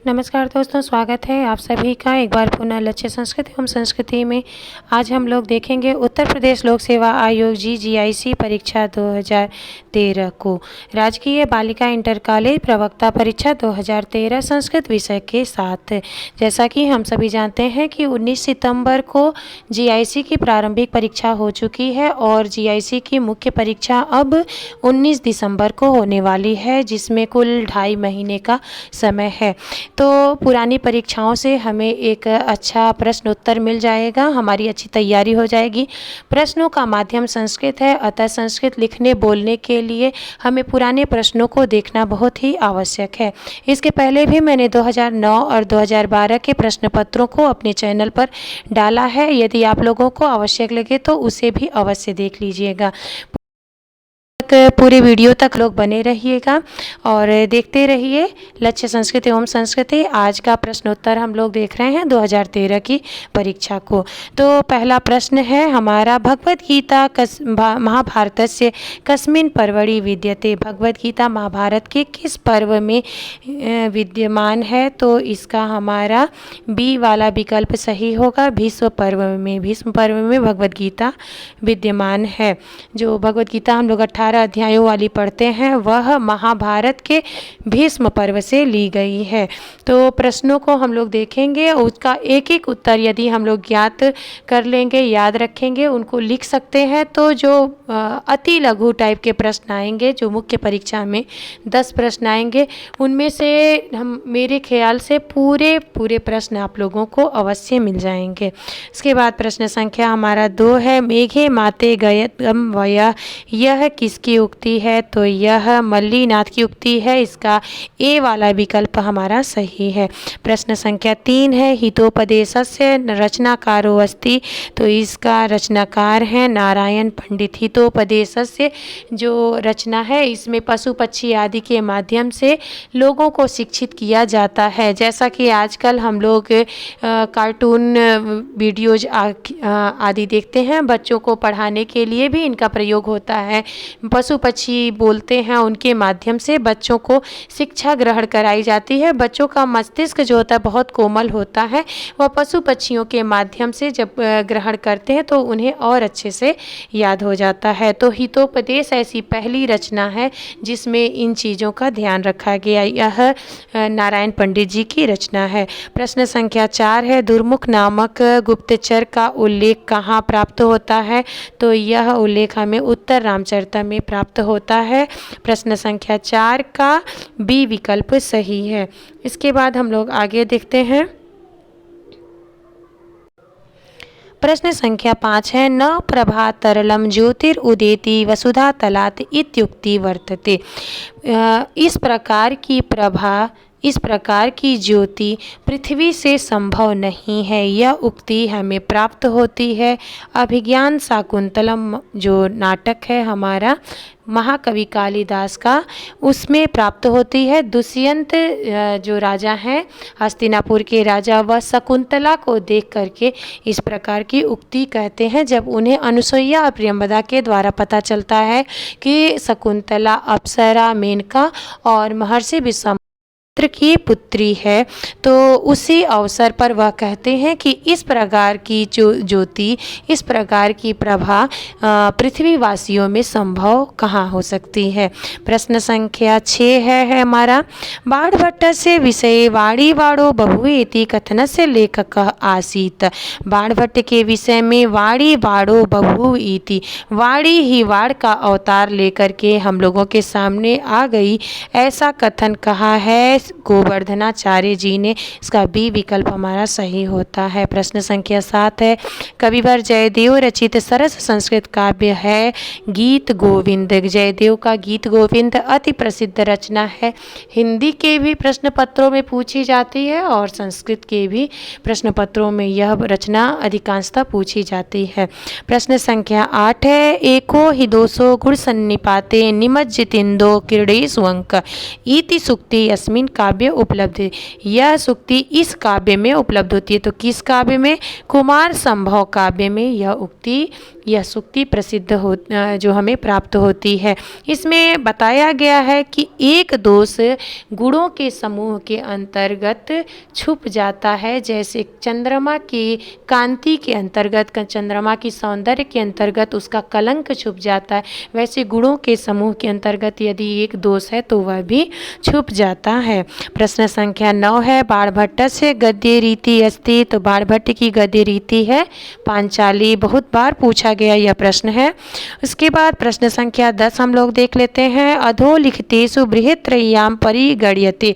नमस्कार दोस्तों, स्वागत है आप सभी का एक बार पुनः लक्ष्य संस्कृति एवं संस्कृति में। आज हम लोग देखेंगे उत्तर प्रदेश लोक सेवा आयोग GIC परीक्षा 2013 को राजकीय बालिका इंटर कॉलेज प्रवक्ता परीक्षा 2013 संस्कृत विषय के साथ। जैसा कि हम सभी जानते हैं कि 19 सितंबर को GIC की प्रारंभिक परीक्षा हो चुकी है और GIC की मुख्य परीक्षा अब 19 दिसंबर को होने वाली है, जिसमें कुल 2.5 महीने का समय है। तो पुरानी परीक्षाओं से हमें एक अच्छा प्रश्न उत्तर मिल जाएगा, हमारी अच्छी तैयारी हो जाएगी। प्रश्नों का माध्यम संस्कृत है, अतः संस्कृत लिखने बोलने के लिए हमें पुराने प्रश्नों को देखना बहुत ही आवश्यक है। इसके पहले भी मैंने 2009 और 2012 के प्रश्न पत्रों को अपने चैनल पर डाला है। यदि आप लोगों को आवश्यक लगे तो उसे भी अवश्य देख लीजिएगा। पूरे वीडियो तक लोग बने रहिएगा और देखते रहिए लक्ष्य संस्कृति एवं संस्कृति। आज का प्रश्न उत्तर हम लोग देख रहे हैं 2013 की परीक्षा को। तो पहला प्रश्न है हमारा, भगवद गीता महाभारतस्य कस्मिन् पर्वणि विद्यते। भगवद गीता महाभारत के किस पर्व में विद्यमान है? तो इसका हमारा बी वाला विकल्प सही होगा, भीष्म पर्व में। भीष्म पर्व में भगवद गीता विद्यमान है। जो भगवद गीता हम लोग 18 अध्यायों वाली पढ़ते हैं वह महाभारत के भीष्म पर्व से ली गई है। तो प्रश्नों को हम लोग देखेंगे, उसका एक एक उत्तर यदि हम लोग ज्ञात कर लेंगे, याद रखेंगे, उनको लिख सकते हैं, तो जो अति लघु टाइप के प्रश्न आएंगे, जो मुख्य परीक्षा में 10 प्रश्न आएंगे, उनमें से हम मेरे ख्याल से पूरे प्रश्न आप लोगों को अवश्य मिल जाएंगे। इसके बाद प्रश्न संख्या हमारा 2 है, मेघे माते गयतम वयः। यह किसकी उक्ति है? तो यह मल्लीनाथ की उक्ति है। इसका ए वाला विकल्प हमारा सही है। प्रश्न संख्या 3 है, हितोपदेशस्य रचनाकारो अस्ति। तो इसका रचनाकार है नारायण पंडित। हितोपदेशस्य जो रचना है, इसमें पशु पक्षी आदि के माध्यम से लोगों को शिक्षित किया जाता है। जैसा कि आजकल हम लोग कार्टून वीडियोज आदि देखते हैं, बच्चों को पढ़ाने के लिए भी इनका प्रयोग होता है। पशु पक्षी बोलते हैं, उनके माध्यम से बच्चों को शिक्षा ग्रहण कराई जाती है। बच्चों का मस्तिष्क जो होता है बहुत कोमल होता है, वह पशु पक्षियों के माध्यम से जब ग्रहण करते हैं तो उन्हें और अच्छे से याद हो जाता है। तो हितोपदेश ऐसी पहली रचना है जिसमें इन चीज़ों का ध्यान रखा गया। यह नारायण पंडित जी की रचना है। प्रश्न संख्या 4 है, दुर्मुख नामक गुप्तचर का उल्लेख कहाँ प्राप्त होता है? तो यह उल्लेख हमें उत्तर रामचरित में प्राप्त होता है। प्रश्न संख्या 4 का बी विकल्प सही है। इसके बाद हम लोग आगे देखते हैं। प्रश्न संख्या 5 है, न प्रभा तरलम ज्योतिरुदेति वसुधा तलात् इत्युक्ति वर्तते। इस प्रकार की ज्योति पृथ्वी से संभव नहीं है, यह उक्ति हमें प्राप्त होती है अभिज्ञान शाकुंतलम जो नाटक है हमारा महाकवि कालिदास का, उसमें प्राप्त होती है। दुष्यंत जो राजा हैं, हस्तिनापुर के राजा, वह शकुंतला को देख करके इस प्रकार की उक्ति कहते हैं। जब उन्हें अनुसुईया और प्रियंवदा के द्वारा पता चलता है कि शकुंतला अप्सरा, मेनका और महर्षि विश्वामित्र की पुत्री है, तो उसी अवसर पर वह कहते हैं कि इस प्रकार की जो ज्योति, इस प्रकार की प्रभा पृथ्वीवासियों में संभव कहाँ हो सकती है। प्रश्न संख्या 6 है हमारा, बाणभट्टस्य विषये वाणी वाणो बभूवेति कथनस्य लेखकः आसीत्। बाणभट्ट के विषय में वाणी वाणो बभूवेति, वाणी ही वाण का अवतार लेकर के हम लोगों के सामने आ गई, ऐसा कथन कहा है गोवर्धनाचार्य जी ने। इसका बी विकल्प हमारा सही होता है। प्रश्न संख्या 7 है, कविवर जयदेव रचित सरस संस्कृत काव्य है गीत गोविंद। जयदेव का गीत गोविंद अति प्रसिद्ध रचना है। हिंदी के भी प्रश्न पत्रों में पूछी जाती है और संस्कृत के भी प्रश्न पत्रों में यह रचना अधिकांशतः पूछी जाती है। प्रश्न संख्या 8 है, एको हि दोषो गुण सन्निपाते निमज्जितेन्दो क्रीडेषु अंक इति सूक्ति अस्मिन् काव्य उपलब्ध है। यह सूक्ति इस काव्य में उपलब्ध होती है। तो किस काव्य में? कुमार संभव काव्य में यह उक्ति यह सूक्ति प्रसिद्ध हो जो हमें प्राप्त होती है। इसमें बताया गया है कि एक दोष गुणों के समूह के अंतर्गत छुप जाता है, जैसे चंद्रमा की कांति के अंतर्गत, चंद्रमा की सौंदर्य के अंतर्गत उसका कलंक छुप जाता है, वैसे गुणों के समूह के अंतर्गत यदि एक दोष है तो वह भी छुप जाता है। प्रश्न संख्या 9 है, बाणभट्टस्य गद्य रीति अस्ति। तो बाणभट्ट की गद्य रीति है पांचाली। बहुत बार पूछा गया यह प्रश्न है। उसके बाद प्रश्न संख्या 10 हम लोग देख लेते हैं। अधो लिखितेषु बृहत्त्रय्याम परिगण्यते।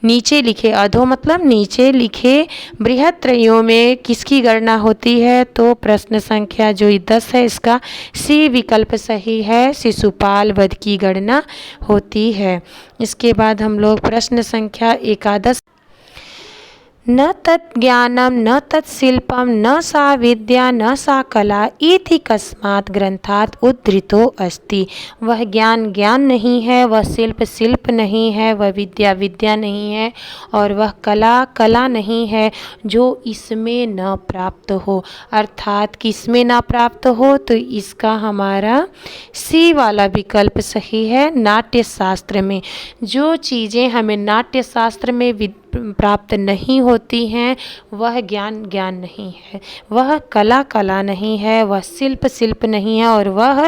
नीचे लिखे, अधो मतलब नीचे लिखे बृहत्त्रयों में किसकी गणना होती है? तो प्रश्न संख्या जो 10 है इसका सी विकल्प सही है, शिशुपाल वध की गणना होती है। इसके बाद हम लोग प्रश्न संख्या 11, न तत्ज्ञानम न तत्शिल्पम न सा विद्या न सा कला इति कस्मात् ग्रंथात् उद्धृतो अस्ति। वह ज्ञान ज्ञान नहीं है, वह शिल्प शिल्प नहीं है, वह विद्या विद्या नहीं है और वह कला कला नहीं है जो इसमें न प्राप्त हो। अर्थात किसमें न प्राप्त हो? तो इसका हमारा सी वाला विकल्प सही है, नाट्य शास्त्र में। जो चीज़ें हमें नाट्य शास्त्र में प्राप्त नहीं होती हैं वह ज्ञान ज्ञान नहीं है, वह कला कला नहीं है, वह शिल्प शिल्प नहीं है और वह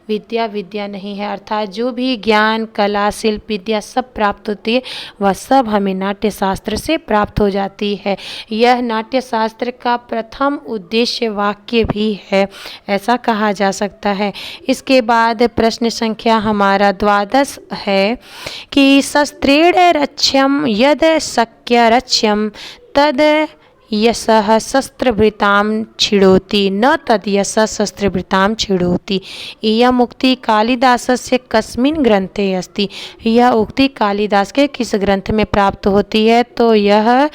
विद्या विद्या नहीं है। अर्थात जो भी ज्ञान कला शिल्प विद्या सब प्राप्त होती है वह सब हमें नाट्य शास्त्र से प्राप्त हो जाती है। यह नाट्य शास्त्र का प्रथम उद्देश्य वाक्य भी है, ऐसा कहा जा सकता है। इसके बाद प्रश्न संख्या हमारा 12 है कि शस्त्रेण रक्ष्यम यद शक्य रक्ष्यम तद यशः शस्त्रभृतां छिड़ोति न तद यशः शस्त्रभृतां छिड़ोति। यह उक्ति कालिदासस्य कस्मिन् ग्रंथे अस्ति। यह उक्ति कालिदास के किस ग्रंथ में प्राप्त होती है? तो यह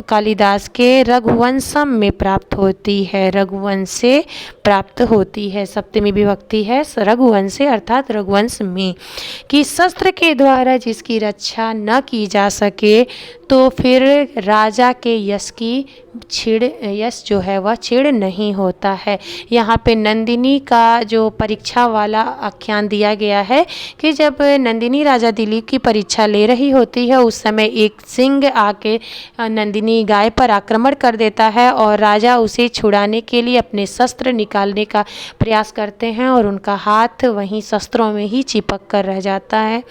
कालिदास के रघुवंशम में प्राप्त होती है, रघुवंश से प्राप्त होती है। सप्तमी विभक्ति है रघुवंश से, अर्थात रघुवंश में। कि शस्त्र के द्वारा जिसकी रक्षा न की जा सके तो फिर राजा के यश की यश जो है वह छीड़ नहीं होता है। यहाँ पे नंदिनी का जो परीक्षा वाला आख्यान दिया गया है कि जब नंदिनी राजा दिलीप की परीक्षा ले रही होती है उस समय एक सिंह आके नंदिनी गाय पर आक्रमण कर देता है और राजा उसे छुड़ाने के लिए अपने शस्त्र निकालने का प्रयास करते हैं और उनका हाथ वहीं शस्त्रों में ही चिपक कर रह जाता है।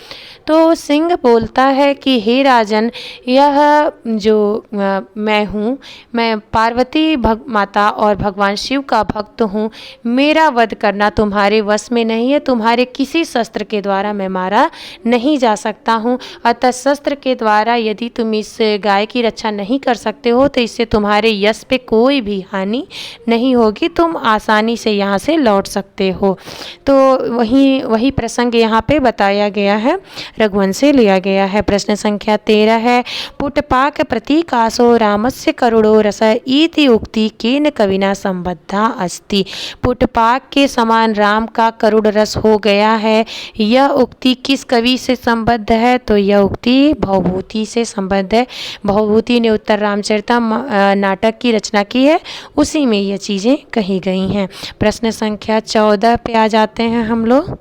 तो सिंह बोलता है कि हे राजन, यह जो मैं हूँ, मैं पार्वती माता और भगवान शिव का भक्त हूँ, मेरा वध करना तुम्हारे वश में नहीं है, तुम्हारे किसी शस्त्र के द्वारा मैं मारा नहीं जा सकता हूँ। अतः शस्त्र के द्वारा यदि तुम इस गाय की रक्षा नहीं कर सकते हो तो इससे तुम्हारे यश पे कोई भी हानि नहीं होगी, तुम आसानी से यहाँ से लौट सकते हो। तो वही प्रसंग यहाँ पे बताया गया है, रघुवंश से लिया गया है। प्रश्न संख्या 13 है, पुटपाक प्रतीकासो रामस्य करुणो रस इति उक्ति केन कविना संबद्धा अस्ति। पुटपाक के समान राम का करुण रस हो गया है, यह उक्ति किस कवि से संबद्ध है? तो यह उक्ति भवभूति से संबद्ध है। भवभूति ने उत्तर रामचरितम नाटक की रचना की है, उसी में ये चीज़ें कही गई हैं। प्रश्न संख्या 14 पे आ जाते हैं हम लोग।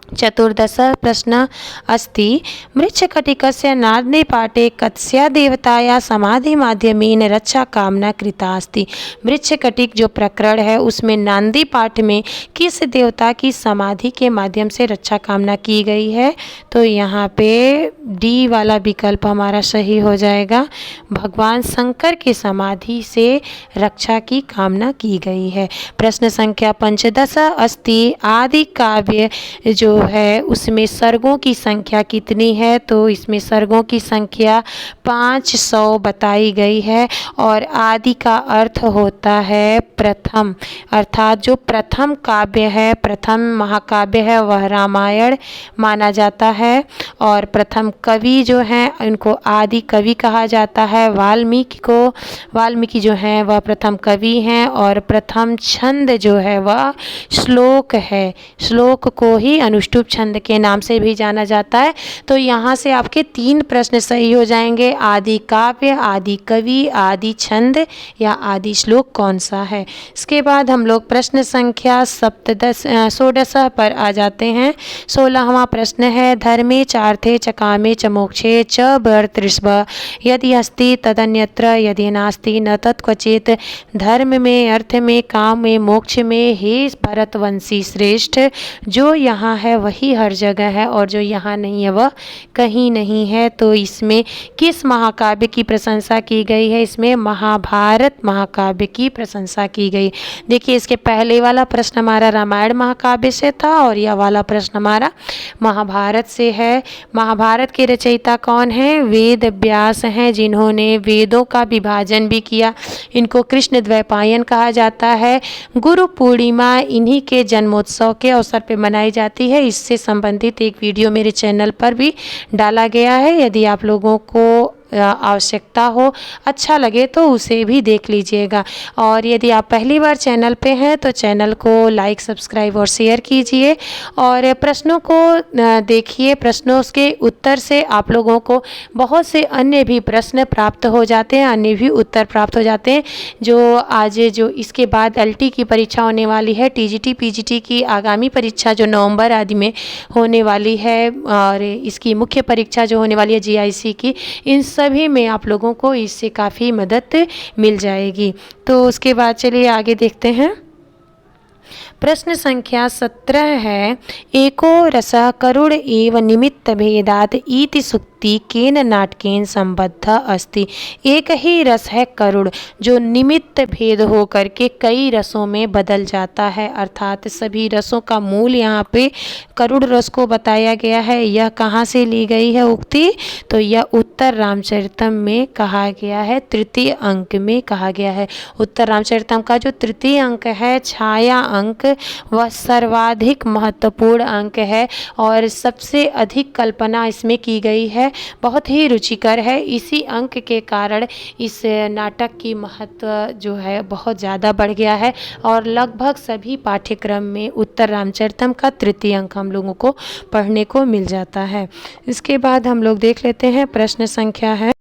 14 प्रश्न अस्ति, मृच्छकटिकस्य नादने पाटे कस्या देवताया समाधि माध्यमेन रक्षा कामना कृता अस्ति। मृच्छकटिक जो प्रकरण है उसमें नांदी पाठ में किस देवता की समाधि के माध्यम से रक्षा कामना की गई है? तो यहाँ पे डी वाला विकल्प हमारा सही हो जाएगा, भगवान शंकर की समाधि से रक्षा की कामना की गई है। प्रश्न संख्या 15 अस्ति, आदि काव्य जो है उसमें सर्गों की संख्या कितनी है? तो इसमें सर्गों की संख्या 500 बताई गई है और आदि का अर्थ होता है प्रथम, अर्थात जो प्रथम काव्य है, प्रथम महाकाव्य है वह रामायण माना जाता है और प्रथम कवि जो हैं उनको आदि कवि कहा जाता है। वाल्मीकि जो हैं वह प्रथम कवि हैं और प्रथम छंद जो है वह श्लोक है, श्लोक को ही अनुष्टुप छंद के नाम से भी जाना जाता है। तो यहाँ से आपके 3 प्रश्न सही हो जाएंगे, आदि काव्य, आदि कवि, आदि छंद या आदि श्लोक कौन सा है? इसके बाद हम लोग प्रश्न संख्या 16 पर आ जाते हैं। 16वां प्रश्न है, धर्मे चार्थे चकामे च मोक्षे च भर्तृष्भ यदि अस्ति तदन्यत्र यदि नास्ति न तत्क्वचित्। धर्म में, अर्थ में, काम में, मोक्ष में हे भरतवंशी श्रेष्ठ, जो यहाँ है वही हर जगह है और जो यहाँ नहीं है वह कहीं नहीं है। तो इसमें किस महाकाव्य की प्रशंसा की गई है? इसमें महाभारत महाकाव्य की प्रशंसा की गई। देखिए, इसके पहले वाला प्रश्न हमारा रामायण महाकाव्य से था और यह वाला प्रश्न हमारा महाभारत से है। महाभारत के रचयिता कौन है? वेद व्यास हैं, जिन्होंने वेदों का विभाजन भी किया। इनको कृष्ण द्वैपायन कहा जाता है। गुरु पूर्णिमा इन्हीं के जन्मोत्सव के अवसर पर मनाई जाती है। इससे संबंधित एक वीडियो मेरे चैनल पर भी डाला गया है। यदि आप लोगों को आवश्यकता हो, अच्छा लगे तो उसे भी देख लीजिएगा। और यदि आप पहली बार चैनल पे हैं तो चैनल को लाइक, सब्सक्राइब और शेयर कीजिए और प्रश्नों को देखिए। प्रश्नों के उत्तर से आप लोगों को बहुत से अन्य भी प्रश्न प्राप्त हो जाते हैं, अन्य भी उत्तर प्राप्त हो जाते हैं। जो इसके बाद एलटी की परीक्षा होने वाली है, टीजीटी पीजीटी की आगामी परीक्षा जो नवंबर आदि में होने वाली है, और इसकी मुख्य परीक्षा जो होने वाली है जीआईसी की, इन सभी में आप लोगों को इससे काफ़ी मदद मिल जाएगी। तो उसके बाद चलिए आगे देखते हैं। प्रश्न संख्या 17 है, एको रसः करुण एव निमित्त भेदात् इति सुक्ति केन नाटकेन संबद्ध अस्ति। एक ही रस है करुण, जो निमित्त भेद हो करके कई रसों में बदल जाता है, अर्थात सभी रसों का मूल यहाँ पे करुण रस को बताया गया है। यह कहाँ से ली गई है उक्ति? तो यह उत्तर रामचरितम में कहा गया है, तृतीय अंक में कहा गया है। उत्तर रामचरितम का जो तृतीय अंक है, छाया अंक, वह सर्वाधिक महत्वपूर्ण अंक है और सबसे अधिक कल्पना इसमें की गई है, बहुत ही रुचिकर है। इसी अंक के कारण इस नाटक की महत्व जो है बहुत ज़्यादा बढ़ गया है और लगभग सभी पाठ्यक्रम में उत्तर रामचरितम का तृतीय अंक हम लोगों को पढ़ने को मिल जाता है। इसके बाद हम लोग देख लेते हैं प्रश्न संख्या है,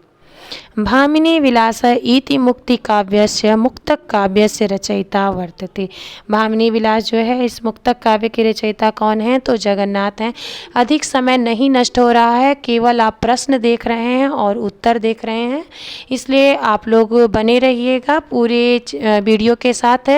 भामिनी विलास इति मुक्ति काव्यस्य मुक्तक काव्यस्य रचयिता वर्तते। भामिनी विलास जो है, इस मुक्तक काव्य के रचयिता कौन है? तो जगन्नाथ हैं। अधिक समय नहीं नष्ट हो रहा है, केवल आप प्रश्न देख रहे हैं और उत्तर देख रहे हैं, इसलिए आप लोग बने रहिएगा पूरे वीडियो के साथ।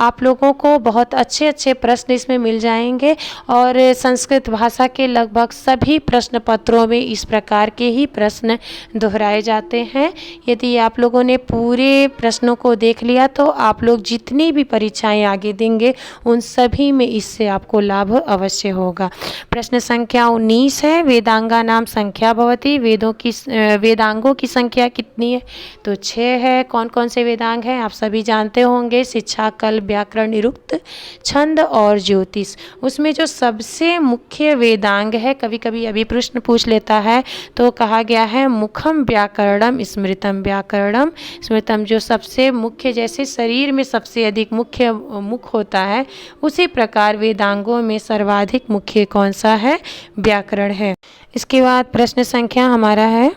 आप लोगों को बहुत अच्छे अच्छे प्रश्न इसमें मिल जाएंगे और संस्कृत भाषा के लगभग सभी प्रश्न पत्रों में इस प्रकार के ही प्रश्न दोहराए जाते हैं। यदि आप लोगों ने पूरे प्रश्नों को देख लिया तो आप लोग जितनी भी परीक्षाएं आगे देंगे उन सभी में इससे आपको लाभ अवश्य होगा। प्रश्न संख्या 19 है, वेदांगा नाम संख्या भवति। वेदांगों की संख्या कितनी है? तो 6 है। कौन कौन से वेदांग हैं आप सभी जानते होंगे, शिक्षा, कल्प, व्याकरण, निरुक्त, छंद और ज्योतिष। उसमें जो सबसे मुख्य वेदांग है, कभी कभी अभी प्रश्न पूछ लेता है, तो कहा गया है मुखम व्याकरणम स्मृतम व्याकरणम। स्मृतम जो सबसे मुख्य, जैसे शरीर में सबसे अधिक मुख्य मुख होता है, उसी प्रकार वेदांगों में सर्वाधिक मुख्य कौन सा है? व्याकरण है। इसके बाद प्रश्न संख्या हमारा है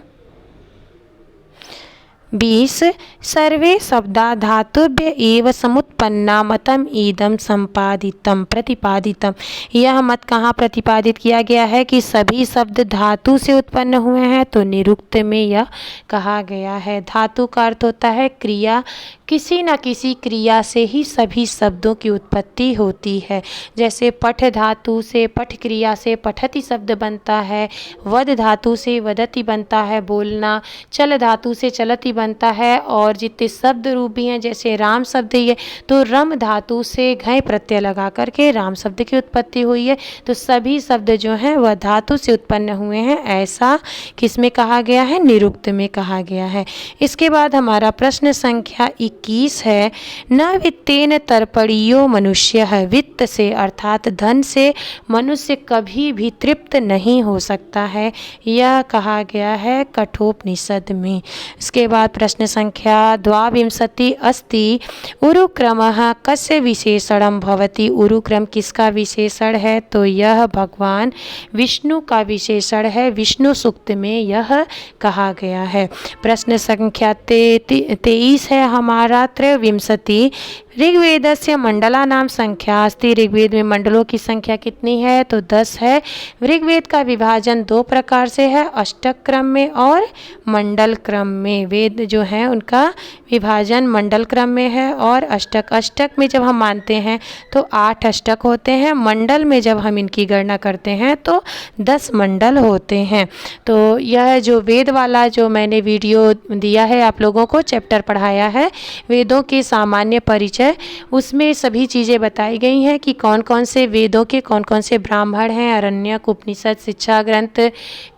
20, सर्वे शब्दा धातुभ्य एव समुत्पन्ना मतम ईदम संपादितम प्रतिपादितम। यह मत कहाँ प्रतिपादित किया गया है कि सभी शब्द धातु से उत्पन्न हुए हैं? तो निरुक्त में यह कहा गया है। धातु का अर्थ होता है क्रिया, किसी न किसी क्रिया से ही सभी शब्दों की उत्पत्ति होती है। जैसे पठ धातु से, पठ क्रिया से पठति शब्द बनता है, वद धातु से वदति बनता है बोलना, चल धातु से चलति बनता है, और जितने शब्द रूप भी हैं जैसे राम शब्द ही है तो रम धातु से घय प्रत्यय लगा करके राम शब्द की उत्पत्ति हुई है। तो सभी शब्द जो हैं वह धातु से उत्पन्न हुए हैं, ऐसा किसमें कहा गया है? निरुक्त में कहा गया है। इसके बाद हमारा प्रश्न संख्या 21 है, न वित्तेन तर्पणीयो मनुष्य है। वित्त से अर्थात धन से मनुष्य कभी भी तृप्त नहीं हो सकता है, यह कहा गया है कठोपनिषद में। इसके बाद प्रश्न संख्या 22 अस्ति, उरुक्रमः कस्य विशेषणं भवति। उरुक्रम किसका विशेषण है? तो यह भगवान विष्णु का विशेषण है, विष्णु सूक्त में यह कहा गया है। प्रश्न संख्या 23 है हमारा 23, ऋग्वेदस्य मंडलानां संख्या अस्ति। ऋग्वेद में मंडलों की संख्या कितनी है? तो 10 है। ऋग्वेद का विभाजन 2 प्रकार से है, अष्टक क्रम में और मंडल क्रम में। वेद जो है उनका विभाजन मंडल क्रम में है और अष्टक। अष्टक में जब हम मानते हैं तो 8 अष्टक होते हैं, मंडल में जब हम इनकी गणना करते हैं तो 10 मंडल होते हैं। तो यह जो वेद वाला जो मैंने वीडियो दिया है आप लोगों को, चैप्टर पढ़ाया है वेदों के सामान्य परिचय, उसमें सभी चीज़ें बताई गई हैं कि कौन कौन से वेदों के कौन कौन से ब्राह्मण हैं, अरण्यक, उपनिषद, शिक्षा ग्रंथ,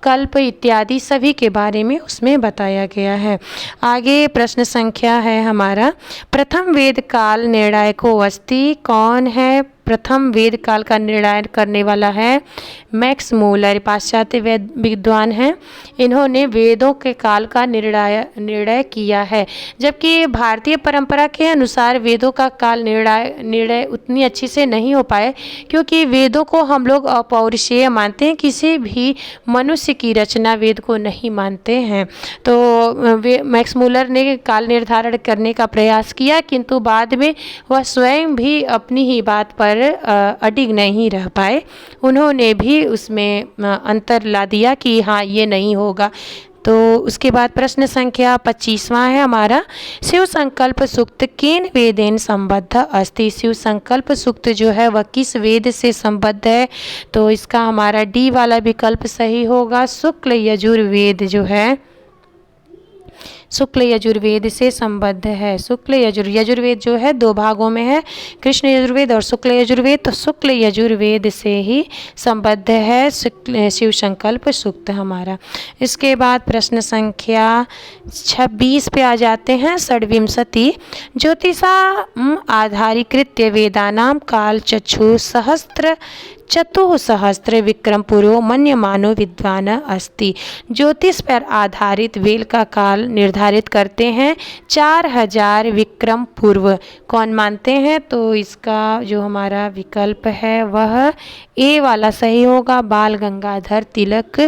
कल्प इत्यादि सभी के बारे में उसमें बताया गया है। आगे प्रश्न संख्या है हमारा, प्रथम वेद काल निर्णायको अस्ति। कौन है प्रथम वेद काल का निर्णय करने वाला? है मैक्स मूलर, पाश्चात्य वेद विद्वान हैं। इन्होंने वेदों के काल का निर्णय किया है, जबकि भारतीय परंपरा के अनुसार वेदों का काल निर्णय उतनी अच्छी से नहीं हो पाए, क्योंकि वेदों को हम लोग अपौरुषेय मानते हैं, किसी भी मनुष्य की रचना वेद को नहीं मानते हैं। तो मैक्स मूलर ने काल निर्धारण करने का प्रयास किया, किंतु बाद में वह स्वयं भी अपनी ही बात पर अडिग नहीं रह पाए। उन्होंने भी उसमें अंतर ला दिया कि हाँ ये नहीं होगा। तो उसके बाद प्रश्न संख्या 25वां है हमारा, शिव संकल्प सूक्त केन वेदेन संबद्ध अस्ति। शिव संकल्प सूक्त जो है वह किस वेद से संबद्ध है? तो इसका हमारा डी वाला विकल्प सही होगा, शुक्ल यजुर्वेद जो है शुक्ल यजुर्वेद से संबद्ध है। शुक्ल यजुर्वेद जो है 2 भागों में है, कृष्ण यजुर्वेद और शुक्ल यजुर्वेद। तो शुक्ल यजुर्वेद से ही संबद्ध है शिव संकल्प सूक्त हमारा। इसके बाद प्रश्न संख्या 26 पे आ जाते हैं, षड्विंशति, ज्योतिषा आधारीकृत्य वेदानां काल चक्षु सहस्त्र चतुःसहस्र विक्रम पूर्व मन्यमानो विद्वान अस्ति। ज्योतिष पर आधारित वेद का काल निर्धारित करते हैं 4000 विक्रम पूर्व। कौन मानते हैं? तो इसका जो हमारा विकल्प है वह ए वाला सही होगा, बाल गंगाधर तिलक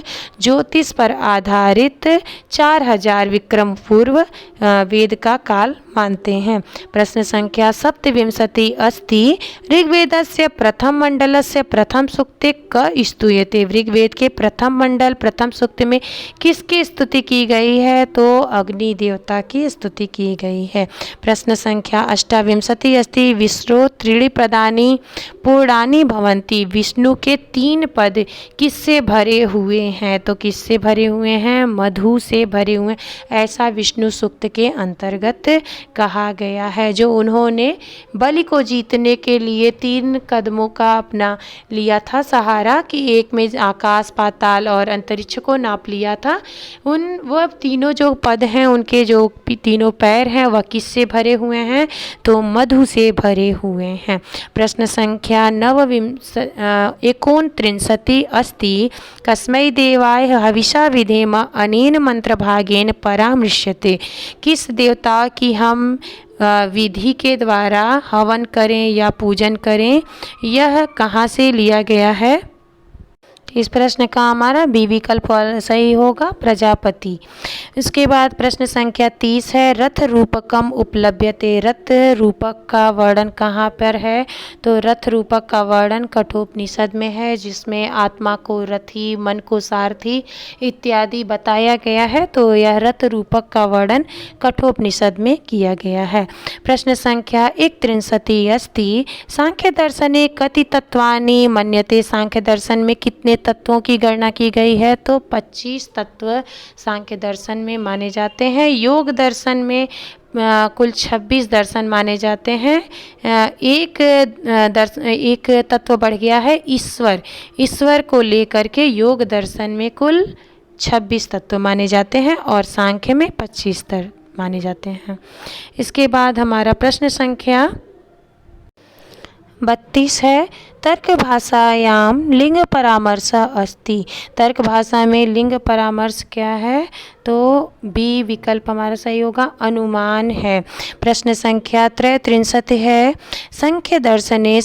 ज्योतिष पर आधारित 4000 विक्रम पूर्व वेद का काल मानते हैं। प्रश्न संख्या 27 अस्ति, ऋग्वेदस्य प्रथम मंडलस्य प्रथम सूक्ते क स्तूयते। ऋग्वेद के प्रथम मंडल प्रथम सूक्त में किसकी स्तुति की गई है? तो अग्नि देवता की स्तुति की गई है। प्रश्न संख्या 28 अस्ति, विष्णु त्रीणि पदानि पूर्णानि भवन्ति। विष्णु के 3 पद किससे भरे हुए हैं? तो किससे भरे हुए हैं? मधु से भरे हुए, ऐसा विष्णु सूक्त के अंतर्गत कहा गया है। जो उन्होंने बलि को जीतने के लिए 3 कदमों का अपना लिया था सहारा, कि एक में आकाश पाताल और अंतरिक्ष को नाप लिया था। वह तीनों जो पद हैं, उनके जो तीनों पैर हैं वह किससे भरे हुए हैं? तो मधु से भरे हुए हैं। प्रश्न संख्या 29 अस्ति, कस्मै देवाय हविषा विधेम अनेन मंत्र भागेन परामृश्यते। किस देवता की हम विधि के द्वारा हवन करें या पूजन करें, यह कहाँ से लिया गया है? इस प्रश्न का हमारा बी विकल्प सही होगा, प्रजापति। इसके बाद प्रश्न संख्या 30 है, रथ रूपकम उपलभ्यते। रथ रूपक का वर्णन कहाँ पर है? तो रथ रूपक का वर्णन कठोपनिषद में है, जिसमें आत्मा को रथी, मन को सारथी इत्यादि बताया गया है। तो यह रथ रूपक का वर्णन कठोपनिषद में किया गया है। प्रश्न संख्या 31 अस्ति, सांख्य दर्शने कति तत्वानि मन्यते। सांख्य दर्शन में कितने तत्वों की गणना की गई है? तो 25 तत्व सांख्य दर्शन में माने जाते हैं। योग दर्शन में कुल 26 दर्शन माने जाते हैं। एक तत्व बढ़ गया है ईश्वर। ईश्वर को लेकर के योग दर्शन में कुल 26 तत्व माने जाते हैं और सांख्य में 25 तत्व माने जाते हैं। इसके बाद हमारा प्रश्न संख्या 32 है, तर्क भाषायाम लिंग परामर्श अस्ति। तर्क भाषा में लिंग परामर्श क्या है? तो बी विकल्प हमारा सही होगा, अनुमान है। प्रश्न संख्या 33 है, सांख्य दर्शने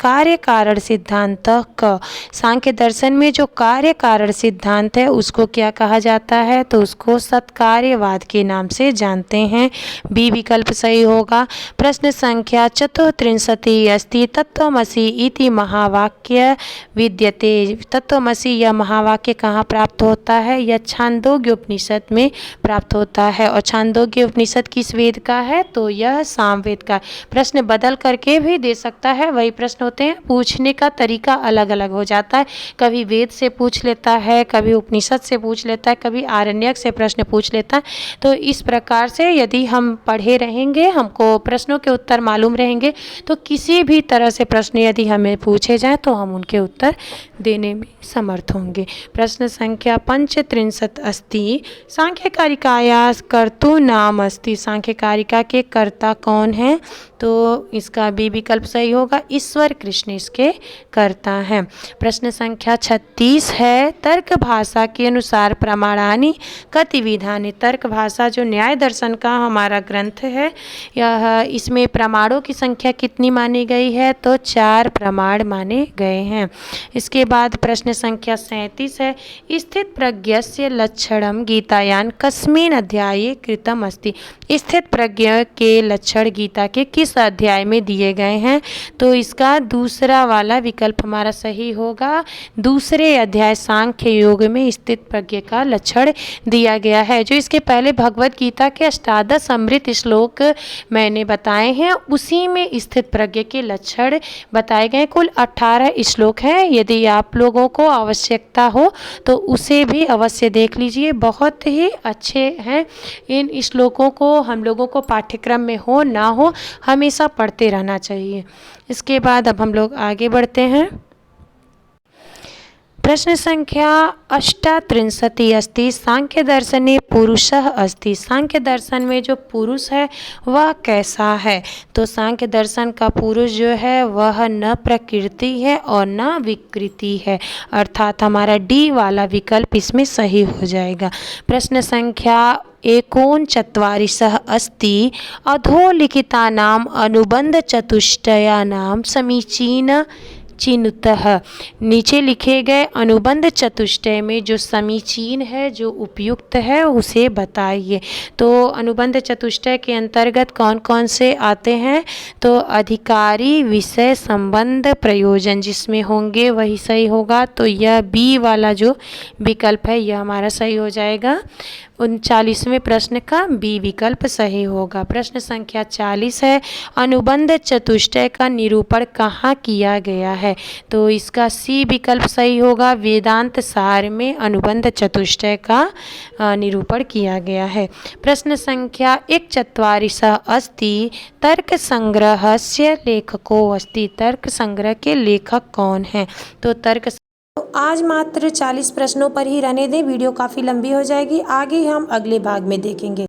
कार्य कारण सिद्धांत क। सांख्य दर्शन में जो कार्य कारण सिद्धांत है उसको क्या कहा जाता है, तो उसको सत्कार्यवाद के नाम से जानते हैं। बी विकल्प सही होगा। प्रश्न संख्या 34 अस्ति तत्त्वमसि इति महावाक्य विद्यते। तत्त्वमसि यह महावाक्य कहाँ प्राप्त होता है, यह छांदोग्य उपनिषद में प्राप्त होता है। और छांदोग्य उपनिषद किस वेद का है, तो यह सामवेद का। प्रश्न बदल करके भी दे सकता है, वही प्रश्न होते हैं, पूछने का तरीका अलग अलग हो जाता है। कभी वेद से पूछ लेता है, कभी उपनिषद से पूछ लेता है, कभी आरण्यक से प्रश्न पूछ लेता है। तो इस प्रकार से यदि हम पढ़े रहेंगे, हमको प्रश्नों के उत्तर मालूम रहेंगे, तो किसी भी तरह से प्रश्न यदि हमें पूछे जाए तो हम उनके उत्तर देने में समर्थ होंगे। प्रश्न संख्या 35 अस्ति सांख्यकारिकाया कर्तु नाम अस्ति। सांख्यकारिका के कर्ता कौन है, तो इसका बी विकल्प सही होगा। ईश्वर कृष्ण इसके कर्ता हैं। प्रश्न संख्या 36 है, तर्क भाषा के अनुसार प्रमाणानि कति विधानि। तर्क भाषा जो न्याय दर्शन का हमारा ग्रंथ है, यह इसमें प्रमाणों की संख्या कितनी मानी गई है, तो 4 प्रमाण माने गए हैं। इसके बाद प्रश्न संख्या 37 है, स्थित प्रज्ञस्य लक्षणम गीतायां कस्मिन् अध्याये कृतम अस्ति। स्थित प्रज्ञ के लक्षण गीता के किस अध्याय में दिए गए हैं, तो इसका दूसरा वाला विकल्प हमारा सही होगा। दूसरे अध्याय सांख्य योग में स्थित प्रज्ञ का लक्षण दिया गया है। जो इसके पहले भगवत गीता के अष्टादश अमृत श्लोक मैंने बताए हैं, उसी में स्थित प्रज्ञ के लक्षण बताए गए। कुल 18 श्लोक हैं। यदि आप लोगों को आवश्यकता हो तो उसे भी अवश्य देख लीजिए, बहुत ही अच्छे हैं। इन श्लोकों को हम लोगों को पाठ्यक्रम में हो ना हो हमेशा पढ़ते रहना चाहिए। इसके बाद अब हम लोग आगे बढ़ते हैं। प्रश्न संख्या 38 अस्ति सांख्य दर्शने पुरुषः अस्ति। सांख्य दर्शन में जो पुरुष है वह कैसा है, तो सांख्य दर्शन का पुरुष जो है वह न प्रकृति है और न विकृति है, अर्थात हमारा डी वाला विकल्प इसमें सही हो जाएगा। प्रश्न संख्या 39 अस्ति अधोलिखितानां अनुबंध चतुष्टयानां समीचीन चिनुतः। नीचे लिखे गए अनुबंध चतुष्टय में जो समीचीन है, जो उपयुक्त है, उसे बताइए। तो अनुबंध चतुष्टय के अंतर्गत कौन कौन से आते हैं, तो अधिकारी, विषय, संबंध, प्रयोजन जिसमें होंगे वही सही होगा। तो यह बी वाला जो विकल्प है यह हमारा सही हो जाएगा। 39वें प्रश्न का बी विकल्प सही होगा। प्रश्न संख्या 40 है, अनुबंध चतुष्टय का निरूपण कहाँ किया गया है, तो इसका सी विकल्प सही होगा। वेदांत सार में अनुबंध चतुष्टय का निरूपण किया गया है। प्रश्न संख्या 41 अस्ति तर्क संग्रहस्य लेखको अस्ति। तर्क संग्रह के लेखक कौन हैं, तो तर्क तो आज मात्र 40 प्रश्नों पर ही रहने दें, वीडियो काफ़ी लंबी हो जाएगी, आगे हम अगले भाग में देखेंगे।